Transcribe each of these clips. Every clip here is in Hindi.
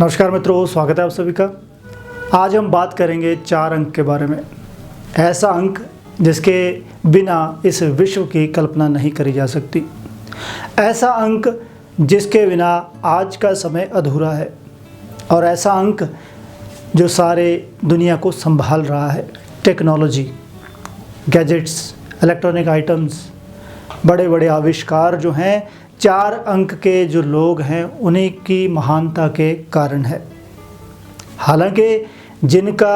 नमस्कार मित्रों, स्वागत है आप सभी का। आज हम बात करेंगे 4 अंक के बारे में। ऐसा अंक जिसके बिना इस विश्व की कल्पना नहीं करी जा सकती। ऐसा अंक जिसके बिना आज का समय अधूरा है। और ऐसा अंक जो सारे दुनिया को संभाल रहा है। टेक्नोलॉजी, गैजेट्स, इलेक्ट्रॉनिक आइटम्स, बड़े बड़े आविष्कार जो हैं 4 अंक के जो लोग हैं उन्हीं की महानता के कारण है। हालांकि जिनका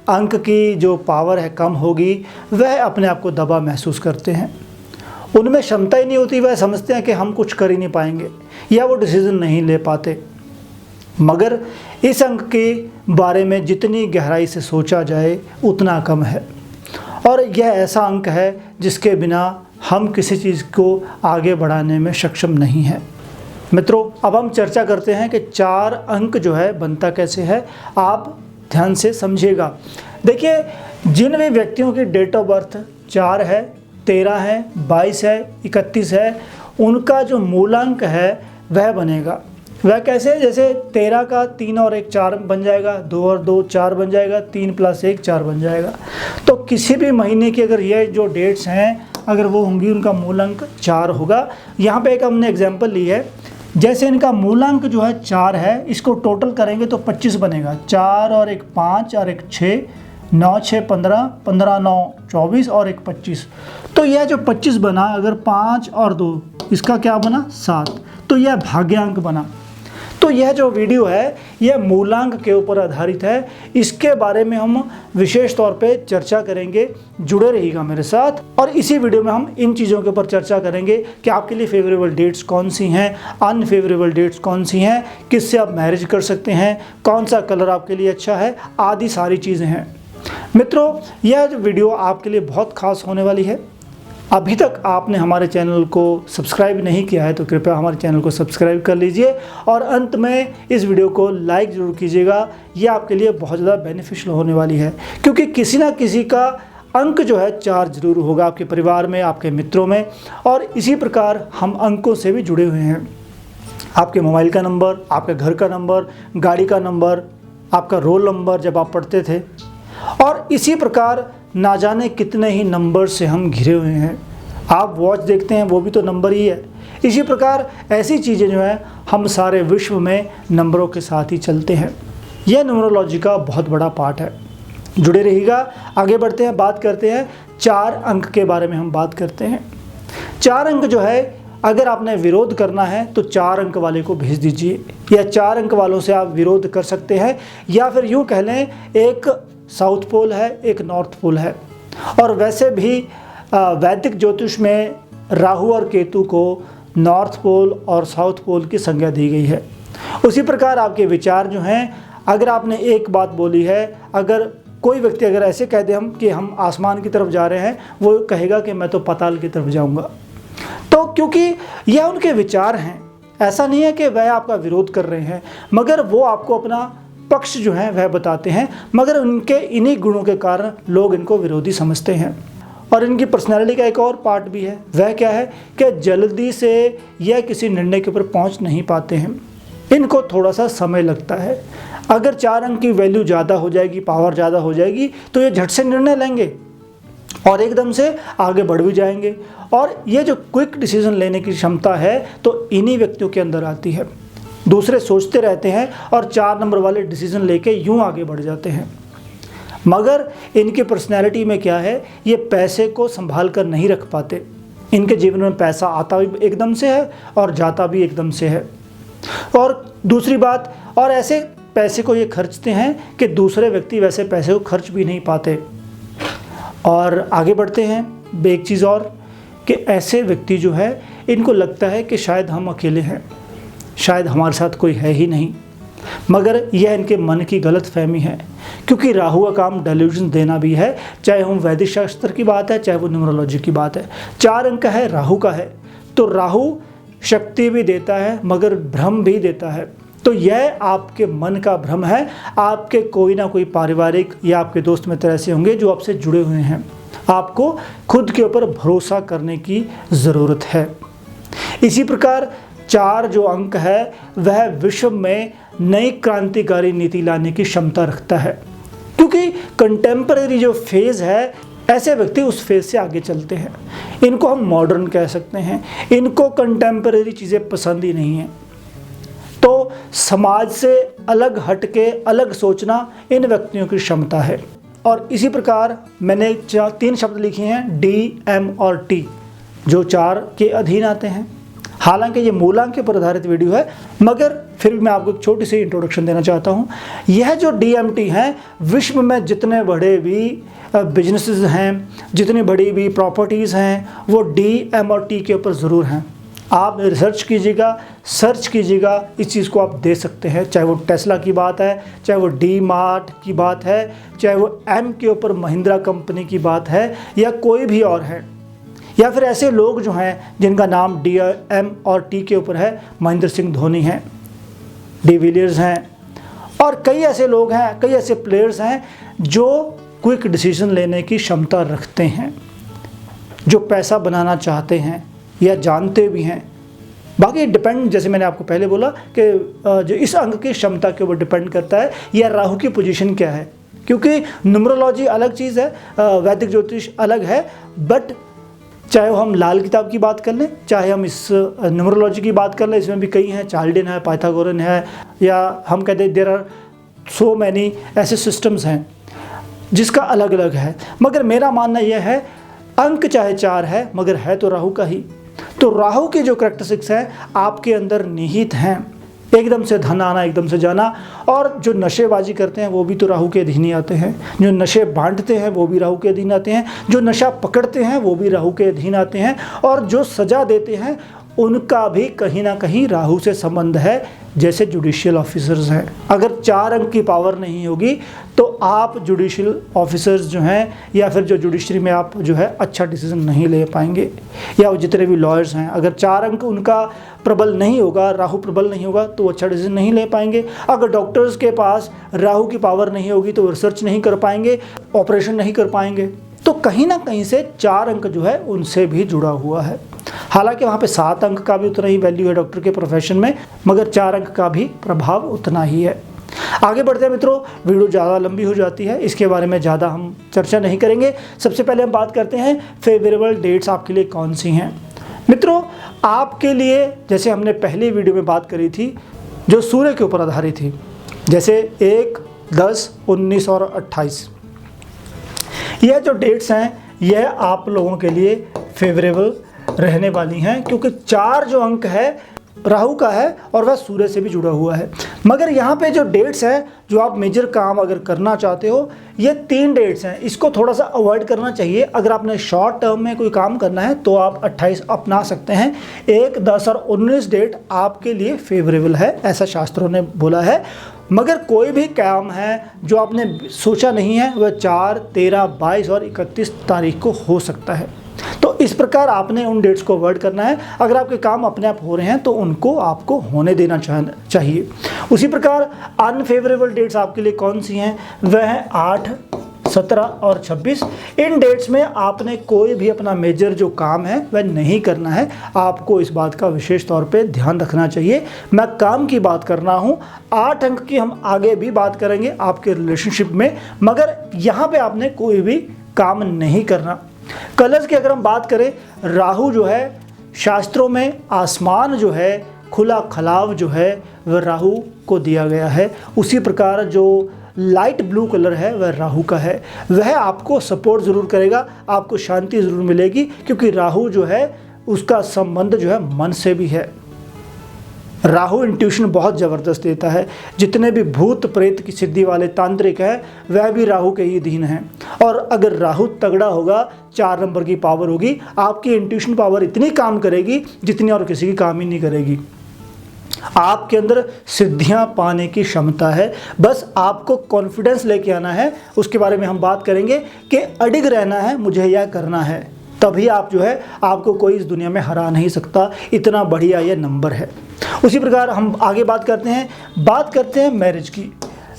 अंक की जो पावर है कम होगी वह अपने आप को दबा महसूस करते हैं। उनमें क्षमता ही नहीं होती, वह समझते हैं कि हम कुछ कर ही नहीं पाएंगे या वो डिसीज़न नहीं ले पाते। मगर इस अंक के बारे में जितनी गहराई से सोचा जाए उतना कम है। और यह ऐसा अंक है जिसके बिना हम किसी चीज़ को आगे बढ़ाने में सक्षम नहीं हैं। मित्रों, अब हम चर्चा करते हैं कि 4 अंक जो है बनता कैसे है। आप ध्यान से समझिएगा। देखिए, जिन भी व्यक्तियों की डेट ऑफ बर्थ 4 है, 13 है, 22 है, 31 है, उनका जो मूलांक है वह बनेगा। वह कैसे? जैसे 13 का 3 और 1 4 बन जाएगा, 2 और 2 4 बन जाएगा, 3 + 1 4 बन जाएगा। तो किसी भी महीने की अगर ये जो डेट्स हैं अगर वो होंगी, उनका मूलांक 4 होगा। यहाँ पे एक हमने एग्जांपल ली है। जैसे इनका मूलांक जो है 4 है, इसको टोटल करेंगे तो 25 बनेगा। 4 और 1 5 और 1 6, 9 6 15, 15 9 24 और 1 25। तो यह जो 25 बना, अगर 5 और 2 इसका क्या बना 7, तो यह भाग्यांक बना। तो यह जो वीडियो है यह मूलांक के ऊपर आधारित है। इसके बारे में हम विशेष तौर पे चर्चा करेंगे। जुड़े रहिएगा मेरे साथ। और इसी वीडियो में हम इन चीज़ों के ऊपर चर्चा करेंगे कि आपके लिए फेवरेबल डेट्स कौन सी हैं, अनफेवरेबल डेट्स कौन सी हैं, किससे आप मैरिज कर सकते हैं, कौन सा कलर आपके लिए अच्छा है, आदि सारी चीज़ें हैं। मित्रों, यह वीडियो आपके लिए बहुत खास होने वाली है। अभी तक आपने हमारे चैनल को सब्सक्राइब नहीं किया है तो कृपया हमारे चैनल को सब्सक्राइब कर लीजिए और अंत में इस वीडियो को लाइक ज़रूर कीजिएगा। ये आपके लिए बहुत ज़्यादा बेनिफिशियल होने वाली है, क्योंकि किसी ना किसी का अंक जो है 4 जरूर होगा आपके परिवार में, आपके मित्रों में। और इसी प्रकार हम अंकों से भी जुड़े हुए हैं। आपके मोबाइल का नंबर, आपके घर का नंबर, गाड़ी का नंबर, आपका रोल नंबर जब आप पढ़ते थे, और इसी प्रकार ना जाने कितने ही नंबर से हम घिरे हुए हैं। आप वॉच देखते हैं, वो भी तो नंबर ही है। इसी प्रकार ऐसी चीज़ें जो हैं हम सारे विश्व में नंबरों के साथ ही चलते हैं। यह न्यूमरोलॉजी का बहुत बड़ा पार्ट है। जुड़े रहिएगा। आगे बढ़ते हैं, बात करते हैं 4 अंक के बारे में। हम बात करते हैं 4 अंक जो है, अगर आपने विरोध करना है तो 4 अंक वाले को भेज दीजिए, या 4 अंक वालों से आप विरोध कर सकते हैं। या फिर यूँ कह लें, एक साउथ पोल है, एक नॉर्थ पोल है। और वैसे भी वैदिक ज्योतिष में राहु और केतु को नॉर्थ पोल और साउथ पोल की संज्ञा दी गई है। उसी प्रकार आपके विचार जो हैं, अगर आपने एक बात बोली है, अगर कोई व्यक्ति अगर ऐसे कह दे हम कि हम आसमान की तरफ जा रहे हैं, वो कहेगा कि मैं तो पाताल की तरफ जाऊंगा। तो क्योंकि यह उनके विचार हैं, ऐसा नहीं है कि वह आपका विरोध कर रहे हैं, मगर वो आपको अपना पक्ष जो है वह बताते हैं। मगर उनके इन्हीं गुणों के कारण लोग इनको विरोधी समझते हैं। और इनकी पर्सनैलिटी का एक और पार्ट भी है। वह क्या है कि जल्दी से यह किसी निर्णय के ऊपर पहुंच नहीं पाते हैं। इनको थोड़ा सा समय लगता है। अगर 4 अंक की वैल्यू ज़्यादा हो जाएगी, पावर ज़्यादा हो जाएगी, तो ये झट से निर्णय लेंगे और एकदम से आगे बढ़ भी जाएंगे। और ये जो क्विक डिसीजन लेने की क्षमता है तो इन्हीं व्यक्तियों के अंदर आती है। दूसरे सोचते रहते हैं और 4 नंबर वाले डिसीजन लेके यूं आगे बढ़ जाते हैं। मगर इनकी पर्सनैलिटी में क्या है, ये पैसे को संभाल कर नहीं रख पाते। इनके जीवन में पैसा आता भी एकदम से है और जाता भी एकदम से है। और दूसरी बात, और ऐसे पैसे को ये खर्चते हैं कि दूसरे व्यक्ति वैसे पैसे को खर्च भी नहीं पाते। और आगे बढ़ते हैं, एक चीज़ और कि ऐसे व्यक्ति जो है, इनको लगता है कि शायद हम अकेले हैं, शायद हमारे साथ कोई है ही नहीं। मगर यह इनके मन की गलत फहमी है, क्योंकि राहु का काम डेल्यूजन देना भी है। चाहे हम वैदिक शास्त्र की बात है, चाहे वो न्यूमरोलॉजी की बात है। 4 अंक है, राहु का है, तो राहु शक्ति भी देता है मगर भ्रम भी देता है। तो यह आपके मन का भ्रम है। आपके कोई ना कोई पारिवारिक या आपके दोस्त मित्र ऐसे होंगे जो आपसे जुड़े हुए हैं। आपको खुद के ऊपर भरोसा करने की ज़रूरत है। इसी प्रकार 4 जो अंक है वह विश्व में नई क्रांतिकारी नीति लाने की क्षमता रखता है, क्योंकि कंटेम्परेरी जो फेज़ है, ऐसे व्यक्ति उस फेज़ से आगे चलते हैं। इनको हम मॉडर्न कह सकते हैं, इनको कंटेम्परेरी चीज़ें पसंद ही नहीं हैं। तो समाज से अलग हट के अलग सोचना इन व्यक्तियों की क्षमता है। और इसी प्रकार मैंने 3 शब्द लिखे हैं, डी, एम और टी, जो 4 के अधीन आते हैं। हालांकि ये मूलांक पर आधारित वीडियो है, मगर फिर भी मैं आपको एक छोटी सी इंट्रोडक्शन देना चाहता हूँ। यह जो DMT हैं, विश्व में जितने बड़े भी बिजनेसेस हैं, जितनी बड़ी भी प्रॉपर्टीज़ हैं, वो डी, एम और टी के ऊपर ज़रूर हैं। आप रिसर्च कीजिएगा, सर्च कीजिएगा, इस चीज़ को आप दे सकते हैं। चाहे वो टेस्ला की बात है, चाहे वो डी मार्ट की बात है, चाहे वो एम के ऊपर महिंद्रा कंपनी की बात है, या कोई भी और है, या फिर ऐसे लोग जो हैं जिनका नाम डी, एम और टी के ऊपर है, महेंद्र सिंह धोनी हैं, डी विलियर्स हैं, और कई ऐसे लोग हैं, कई ऐसे प्लेयर्स हैं जो क्विक डिसीजन लेने की क्षमता रखते हैं, जो पैसा बनाना चाहते हैं या जानते भी हैं। बाकी डिपेंड, जैसे मैंने आपको पहले बोला कि जो इस अंक की क्षमता के ऊपर डिपेंड करता है, या राहु की पोजीशन क्या है, क्योंकि न्यूमरोलॉजी अलग चीज़ है, वैदिक ज्योतिष अलग है। बट चाहे हम लाल किताब की बात कर लें, चाहे हम इस न्यूमरोलॉजी की बात कर लें, इसमें भी कई हैं, चार्ल्डियन है, पाइथागोरन है, या हम कहते हैं देयर आर सो मैनी ऐसे सिस्टम्स हैं जिसका अलग अलग है। मगर मेरा मानना यह है, अंक चाहे 4 है, मगर है तो राहु का ही। तो राहु के जो करैक्टरिस्टिक्स हैं आपके अंदर निहित हैं, एकदम से धन आना, एकदम से जाना, और जो नशेबाजी करते हैं वो भी तो राहु के अधीन ही आते हैं, जो नशे बांटते हैं वो भी राहु के अधीन आते हैं, जो नशा पकड़ते हैं वो भी राहु के अधीन आते हैं, और जो सज़ा देते हैं उनका भी कहीं ना कहीं राहु से संबंध है, जैसे जुडिशियल ऑफिसर्स हैं। अगर 4 अंक की पावर नहीं होगी तो आप जुडिशियल ऑफिसर्स जो हैं, या फिर जो जुडिशरी में आप जो है अच्छा डिसीजन नहीं ले पाएंगे, या वो जितने भी लॉयर्स हैं, अगर 4 अंक उनका प्रबल नहीं होगा, राहु प्रबल नहीं होगा, तो अच्छा डिसीजन नहीं ले पाएंगे। अगर डॉक्टर्स के पास राहु की पावर नहीं होगी तो रिसर्च नहीं कर पाएंगे, ऑपरेशन नहीं कर पाएंगे। तो कहीं ना कहीं से 4 अंक जो है उनसे भी जुड़ा हुआ है। हालांकि वहाँ पे 7 अंक का भी उतना ही वैल्यू है डॉक्टर के प्रोफेशन में, मगर 4 अंक का भी प्रभाव उतना ही है। आगे बढ़ते हैं मित्रों, वीडियो ज़्यादा लंबी हो जाती है, इसके बारे में ज़्यादा हम चर्चा नहीं करेंगे। सबसे पहले हम बात करते हैं फेवरेबल डेट्स आपके लिए कौन सी हैं। मित्रों, आपके लिए जैसे हमने पहली वीडियो में बात करी थी, जो सूर्य के ऊपर आधारित थी, जैसे 1, 10, 19 और 28, यह जो डेट्स हैं यह आप लोगों के लिए फेवरेबल रहने वाली हैं, क्योंकि 4 जो अंक है राहु का है और वह सूर्य से भी जुड़ा हुआ है। मगर यहाँ पे जो डेट्स हैं, जो आप मेजर काम अगर करना चाहते हो, ये 3 डेट्स हैं, इसको थोड़ा सा अवॉइड करना चाहिए। अगर आपने शॉर्ट टर्म में कोई काम करना है तो आप 28 अपना सकते हैं। 1, 10 और 19 डेट आपके लिए फेवरेबल है, ऐसा शास्त्रों ने बोला है। मगर कोई भी काम है जो आपने सोचा नहीं है, वह 4, 13, 22 और 31 तारीख को हो सकता है। तो इस प्रकार आपने उन डेट्स को अवॉइड करना है। अगर आपके काम अपने आप हो रहे हैं तो उनको आपको होने देना चाहिए। उसी प्रकार अनफेवरेबल डेट्स आपके लिए कौन सी हैं, वह है 8, 17 और 26। इन डेट्स में आपने कोई भी अपना मेजर जो काम है वह नहीं करना है। आपको इस बात का विशेष तौर पे ध्यान रखना चाहिए। मैं काम की बात कर रहा हूँ, 8 अंक की हम आगे भी बात करेंगे आपके रिलेशनशिप में, मगर यहाँ पे आपने कोई भी काम नहीं करना। कलर्स की अगर हम बात करें, राहु जो है शास्त्रों में आसमान जो है, खुला खलाव जो है वह राहु को दिया गया है। उसी प्रकार जो लाइट ब्लू कलर है वह राहु का है। वह आपको सपोर्ट ज़रूर करेगा, आपको शांति ज़रूर मिलेगी, क्योंकि राहु जो है उसका संबंध जो है मन से भी है। राहु इंट्यूशन बहुत ज़बरदस्त देता है। जितने भी भूत प्रेत की सिद्धि वाले तांत्रिक हैं वह भी राहु के ही अधीन हैं। और अगर राहु तगड़ा होगा, 4 नंबर की पावर होगी, आपकी इंट्यूशन पावर इतनी काम करेगी जितनी और किसी की काम ही नहीं करेगी। आपके अंदर सिद्धियां पाने की क्षमता है, बस आपको कॉन्फिडेंस लेके आना है। उसके बारे में हम बात करेंगे कि अडिग रहना है, मुझे यह करना है, तभी आप जो है आपको कोई इस दुनिया में हरा नहीं सकता। इतना बढ़िया यह नंबर है। उसी प्रकार हम आगे बात करते हैं मैरिज की।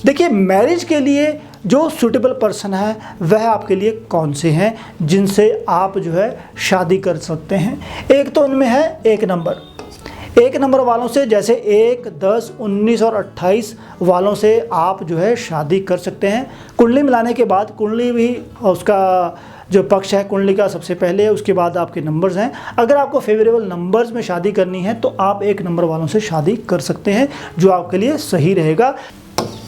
देखिए, मैरिज के लिए जो सूटेबल पर्सन है वह आपके लिए कौन से हैं जिनसे आप जो है शादी कर सकते हैं। एक तो उनमें है 1 नंबर। 1 नंबर वालों से जैसे 1, 10, 19 और 28 वालों से आप जो है शादी कर सकते हैं। कुंडली मिलाने के बाद, कुंडली भी उसका जो पक्ष है कुंडली का सबसे पहले है, उसके बाद आपके नंबर्स हैं। अगर आपको फेवरेबल नंबर्स में शादी करनी है तो आप 1 नंबर वालों से शादी कर सकते हैं, जो आपके लिए सही रहेगा।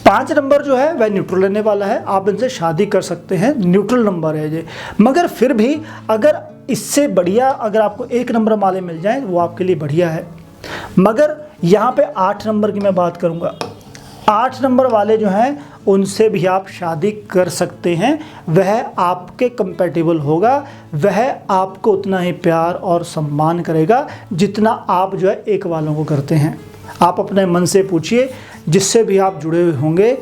5 नंबर जो है वह न्यूट्रल रहने वाला है, आप इनसे शादी कर सकते हैं, न्यूट्रल नंबर है ये। मगर फिर भी अगर इससे बढ़िया अगर आपको 1 नंबर वाले मिल जाएं वो आपके लिए बढ़िया है। मगर यहाँ पे 8 नंबर की मैं बात करूँगा। 8 नंबर वाले जो हैं उनसे भी आप शादी कर सकते हैं। वह आपके कंपैटिबल होगा, वह आपको उतना ही प्यार और सम्मान करेगा जितना आप जो है 1 वालों को करते हैं। आप अपने मन से पूछिए, जिससे भी आप जुड़े हुए होंगे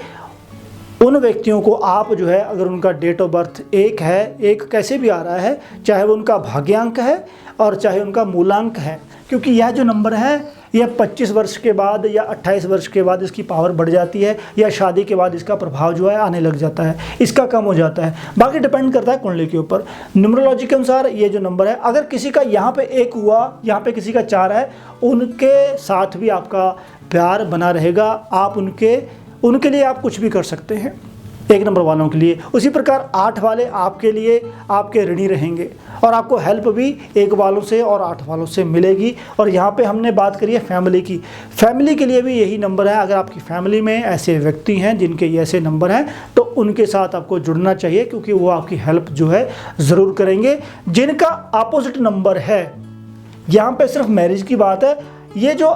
उन व्यक्तियों को आप जो है, अगर उनका डेट ऑफ बर्थ 1 है, 1 कैसे भी आ रहा है, चाहे वो उनका भाग्यांक है और चाहे उनका मूलांक है, क्योंकि यह जो नंबर है यह 25 वर्ष के बाद या 28 वर्ष के बाद इसकी पावर बढ़ जाती है, या शादी के बाद इसका प्रभाव जो है आने लग जाता है, इसका कम हो जाता है। बाकी डिपेंड करता है कुंडली के ऊपर। न्यूमरोलॉजी के अनुसार ये जो नंबर है, अगर किसी का यहाँ पे 1 हुआ, यहाँ पे किसी का 4 है, उनके साथ भी आपका प्यार बना रहेगा। आप उनके लिए आप कुछ भी कर सकते हैं, 1 नंबर वालों के लिए। उसी प्रकार 8 वाले आपके लिए आपके ऋणी रहेंगे और आपको हेल्प भी 1 वालों से और 8 वालों से मिलेगी। और यहाँ पे हमने बात करी है फैमिली की। फैमिली के लिए भी यही नंबर है। अगर आपकी फैमिली में ऐसे व्यक्ति हैं जिनके ये ऐसे नंबर हैं तो उनके साथ आपको जुड़ना चाहिए, क्योंकि वो आपकी हेल्प जो है ज़रूर करेंगे। जिनका अपोजिट नंबर है, यहाँ पे सिर्फ मैरिज की बात है, ये जो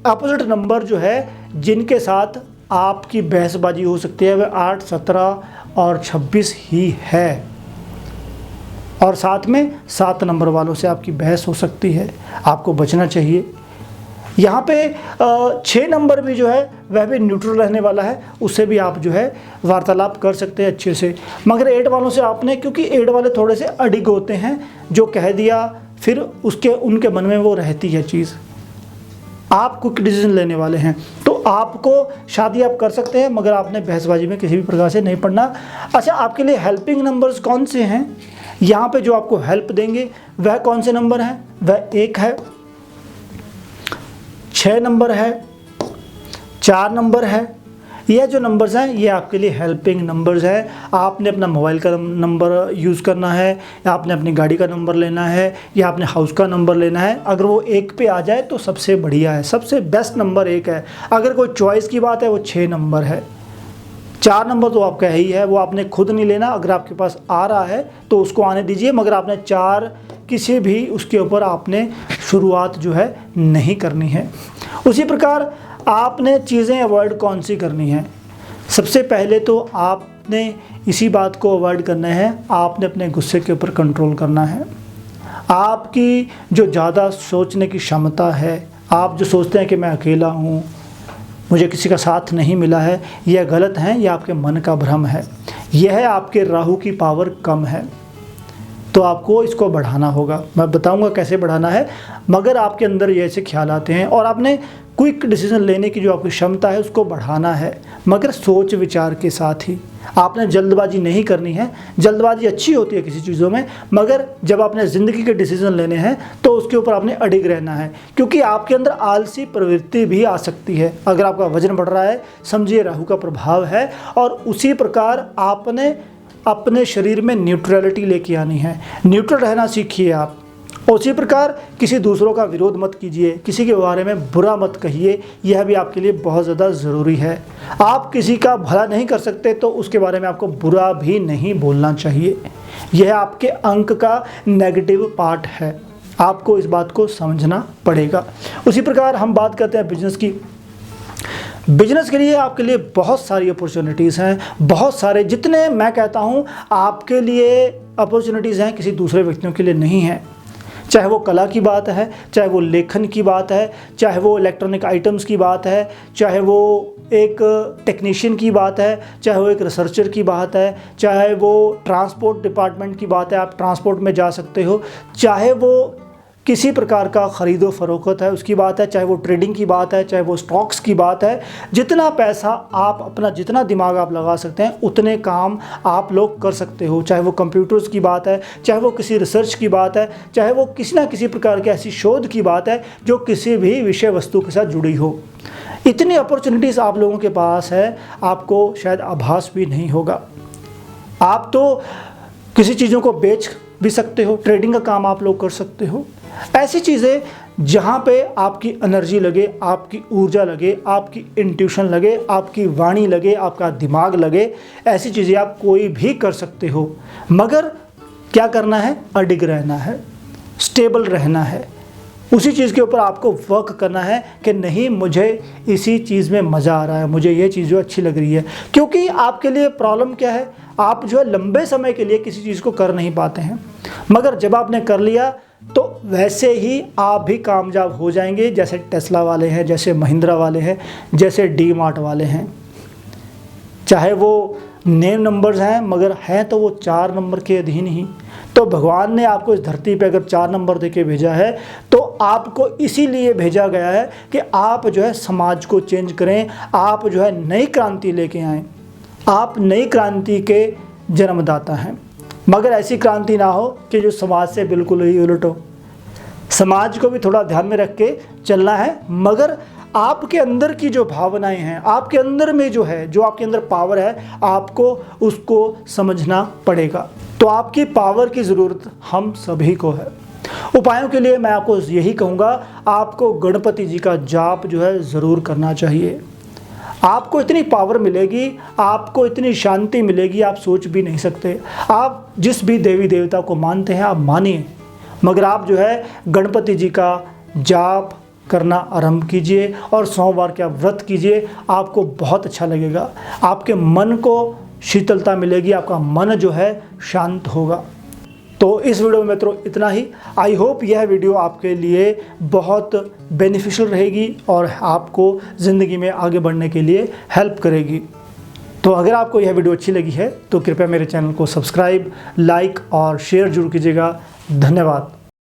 अपोजिट नंबर जो है जिनके साथ आपकी बहसबाजी हो सकती है वह 8, 17 और 26 ही है। और साथ में 7 नंबर वालों से आपकी बहस हो सकती है, आपको बचना चाहिए। यहाँ पे 6 नंबर भी जो है वह भी न्यूट्रल रहने वाला है, उससे भी आप जो है वार्तालाप कर सकते हैं अच्छे से। मगर 8 वालों से आपने, क्योंकि 8 वाले थोड़े से अडिग होते हैं, जो कह दिया फिर उनके मन में वो रहती है चीज़। आप क्विक डिसीजन लेने वाले हैं तो आपको शादी आप कर सकते हैं, मगर आपने बहसबाजी में किसी भी प्रकार से नहीं पड़ना। अच्छा, आपके लिए हेल्पिंग नंबर्स कौन से हैं? यहाँ पे जो आपको हेल्प देंगे वह कौन से नंबर हैं? वह 1 है, 6 नंबर है, 4 नंबर है। यह जो नंबर्स हैं ये आपके लिए हेल्पिंग नंबर्स हैं। आपने अपना मोबाइल का नंबर यूज़ करना है, या आपने अपनी गाड़ी का नंबर लेना है, या आपने हाउस का नंबर लेना है। अगर वो 1 पे आ जाए तो सबसे बढ़िया है, सबसे बेस्ट नंबर 1 है। अगर कोई चॉइस की बात है वो 6 नंबर है। 4 नंबर तो आपका ही है, वो आपने खुद नहीं लेना। अगर आपके पास आ रहा है तो उसको आने दीजिए, मगर आपने 4 किसी भी उसके ऊपर आपने शुरुआत जो है नहीं करनी है। उसी प्रकार आपने चीज़ें अवॉइड कौन सी करनी है? सबसे पहले तो आपने इसी बात को अवॉइड करना है, आपने अपने गुस्से के ऊपर कंट्रोल करना है। आपकी जो ज़्यादा सोचने की क्षमता है, आप जो सोचते हैं कि मैं अकेला हूँ, मुझे किसी का साथ नहीं मिला है, यह गलत है, यह आपके मन का भ्रम है। यह आपके राहु की पावर कम है, तो आपको इसको बढ़ाना होगा। मैं बताऊंगा कैसे बढ़ाना है, मगर आपके अंदर ये ऐसे ख्याल आते हैं और आपने क्विक डिसीजन लेने की जो आपकी क्षमता है उसको बढ़ाना है, मगर सोच विचार के साथ ही। आपने जल्दबाजी नहीं करनी है। जल्दबाजी अच्छी होती है किसी चीज़ों में, मगर जब आपने ज़िंदगी के डिसीजन लेने हैं तो उसके ऊपर आपने अडिग रहना है, क्योंकि आपके अंदर आलसी प्रवृत्ति भी आ सकती है। अगर आपका वजन बढ़ रहा है, समझिए राहु का प्रभाव है। और उसी प्रकार आपने अपने शरीर में न्यूट्रलिटी लेके आनी है, न्यूट्रल रहना सीखिए आप। उसी प्रकार किसी दूसरों का विरोध मत कीजिए, किसी के बारे में बुरा मत कहिए, यह भी आपके लिए बहुत ज़्यादा ज़रूरी है। आप किसी का भला नहीं कर सकते तो उसके बारे में आपको बुरा भी नहीं बोलना चाहिए। यह आपके अंक का नेगेटिव पार्ट है, आपको इस बात को समझना पड़ेगा। उसी प्रकार हम बात करते हैं बिजनेस की। बिजनेस के लिए आपके लिए बहुत सारी अपॉर्चुनिटीज़ हैं, बहुत सारे, जितने मैं कहता हूँ आपके लिए अपॉर्चुनिटीज़ हैं किसी दूसरे व्यक्तियों के लिए नहीं है। चाहे वो कला की बात है, चाहे वो लेखन की बात है, चाहे वो इलेक्ट्रॉनिक आइटम्स की बात है, चाहे वो एक टेक्नीशियन की बात है, चाहे वो एक रिसर्चर की बात है, चाहे वो ट्रांसपोर्ट डिपार्टमेंट की बात है, आप ट्रांसपोर्ट में जा सकते हो, चाहे वो किसी प्रकार का ख़रीदो फरोख्त है उसकी बात है, चाहे वो ट्रेडिंग की बात है, चाहे वो स्टॉक्स की बात है, जितना पैसा आप अपना जितना दिमाग आप लगा सकते हैं उतने काम आप लोग कर सकते हो। चाहे वो कंप्यूटर्स की बात है, चाहे वो किसी रिसर्च की बात है, चाहे वो किसी ना किसी प्रकार की ऐसी शोध की बात है जो किसी भी विषय वस्तु के साथ जुड़ी हो। इतनी अपॉर्चुनिटीज़ आप लोगों के पास है, आपको शायद आभास भी नहीं होगा। आप तो किसी चीज़ों को बेच भी सकते हो, ट्रेडिंग का काम आप लोग कर सकते हो। ऐसी चीज़ें जहाँ पे आपकी एनर्जी लगे, आपकी ऊर्जा लगे, आपकी इंट्यूशन लगे, आपकी वाणी लगे, आपका दिमाग लगे, ऐसी चीज़ें आप कोई भी कर सकते हो। मगर क्या करना है? अडिग रहना है, स्टेबल रहना है, उसी चीज़ के ऊपर आपको वर्क करना है कि नहीं मुझे इसी चीज़ में मज़ा आ रहा है, मुझे ये चीज़ जो अच्छी लग रही है। क्योंकि आपके लिए प्रॉब्लम क्या है, आप जो है लंबे समय के लिए किसी चीज़ को कर नहीं पाते हैं, मगर जब आपने कर लिया तो वैसे ही आप भी कामयाब हो जाएंगे, जैसे टेस्ला वाले हैं, जैसे महिंद्रा वाले हैं, जैसे डी मार्ट वाले हैं। चाहे वो नेम नंबर्स हैं मगर हैं तो वो 4 नंबर के अधीन ही। तो भगवान ने आपको इस धरती पे अगर 4 नंबर दे के भेजा है तो आपको इसीलिए भेजा गया है कि आप जो है समाज को चेंज करें, आप जो है नई क्रांति लेके आएँ। आप नई क्रांति के जन्मदाता हैं, मगर ऐसी क्रांति ना हो कि जो समाज से बिल्कुल ही उलट हो। समाज को भी थोड़ा ध्यान में रख के चलना है, मगर आपके अंदर की जो भावनाएं हैं, आपके अंदर में जो है, जो आपके अंदर पावर है, आपको उसको समझना पड़ेगा। तो आपकी पावर की ज़रूरत हम सभी को है। उपायों के लिए मैं आपको यही कहूँगा, आपको गणपति जी का जाप जो है ज़रूर करना चाहिए। आपको इतनी पावर मिलेगी, आपको इतनी शांति मिलेगी, आप सोच भी नहीं सकते। आप जिस भी देवी देवता को मानते हैं आप मानिए, मगर आप जो है गणपति जी का जाप करना आरंभ कीजिए और सोमवार का व्रत कीजिए। आपको बहुत अच्छा लगेगा, आपके मन को शीतलता मिलेगी, आपका मन जो है शांत होगा। तो इस वीडियो में मित्रों इतना ही। आई होप यह वीडियो आपके लिए बहुत बेनिफिशियल रहेगी और आपको ज़िंदगी में आगे बढ़ने के लिए हेल्प करेगी। तो अगर आपको यह वीडियो अच्छी लगी है तो कृपया मेरे चैनल को सब्सक्राइब, लाइक और शेयर जरूर कीजिएगा। धन्यवाद।